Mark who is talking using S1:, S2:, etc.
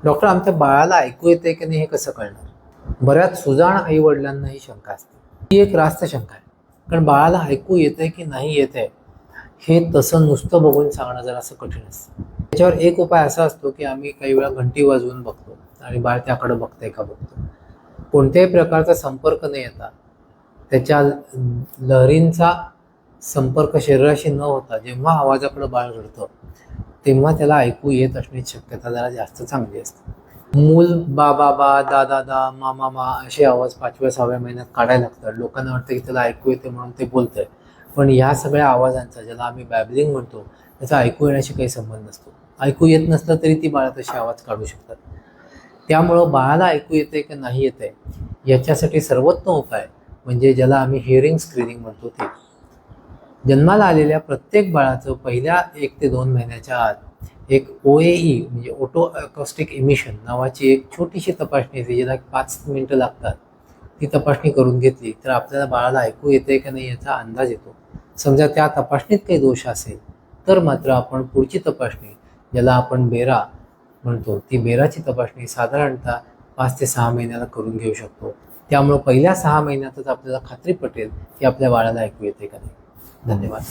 S1: Doctor, आमच्या बाळाला ऐकू येते की नाही हे कसं कळणार? बऱ्याच सुजाण आई वडिलांना ही शंका असते. ही एक रास्त शंका आहे, कारण बाळाला ऐकू येते की नाही येते हे तसं नुसतं बघून सांगणं जरा असं कठीण असतं. त्याच्यावर एक उपाय असा असतो की आम्ही काही वेळा घंटी वाजवून बघतो आणि बाळ त्याकडे बघतंय का बघतो. कोणत्याही प्रकारचा संपर्क न येता, त्याच्या लहरींचा संपर्क शरीराशी न होता जेव्हा आवाजाकडे बाळ रडतं तेव्हा त्याला ऐकू येत असण्याची शक्यता जरा जास्त चांगली असते. मूल बा बा बा, दा दा दा, मा मा मा असे आवाज 5व्या-6व्या महिन्यात काढायला लागतात. लोकांना वाटतं की त्याला ऐकू येते म्हणून ते बोलतंय, पण ह्या सगळ्या आवाजांचा, ज्याला आम्ही बॅबलिंग म्हणतो, त्याचा ऐकू येण्याशी काही संबंध नसतो. ऐकू येत नसलं तरी ती बाळं तसे आवाज काढू शकतात. त्यामुळं बाळाला ऐकू येते की नाही येते याच्यासाठी सर्वोत्तम उपाय म्हणजे ज्याला आम्ही हिअरिंग स्क्रीनिंग म्हणतो ते. जन्माला आलेल्या प्रत्येक बाळाचं पहिल्या 1 ते 2 महिन्याच्या आत एक OAE म्हणजे ऑटो अकॉस्टिक इमिशन नावाची एक छोटीशी तपासणी येते, ज्याला 5 मिनिटं लागतात. ती तपासणी करून घेतली तर आपल्याला बाळाला ऐकू येते का नाही याचा अंदाज येतो. समजा त्या तपासणीत काही दोष असेल तर मात्र आपण पुढची तपासणी, ज्याला आपण बेरा म्हणतो, ती बेराची तपासणी साधारणतः 5 ते 6 महिन्याला करून घेऊ शकतो. त्यामुळं पहिल्या 6 महिन्यातच आपल्याला खात्री पटेल की आपल्या बाळाला ऐकू येते का नाही. धन्यवाद.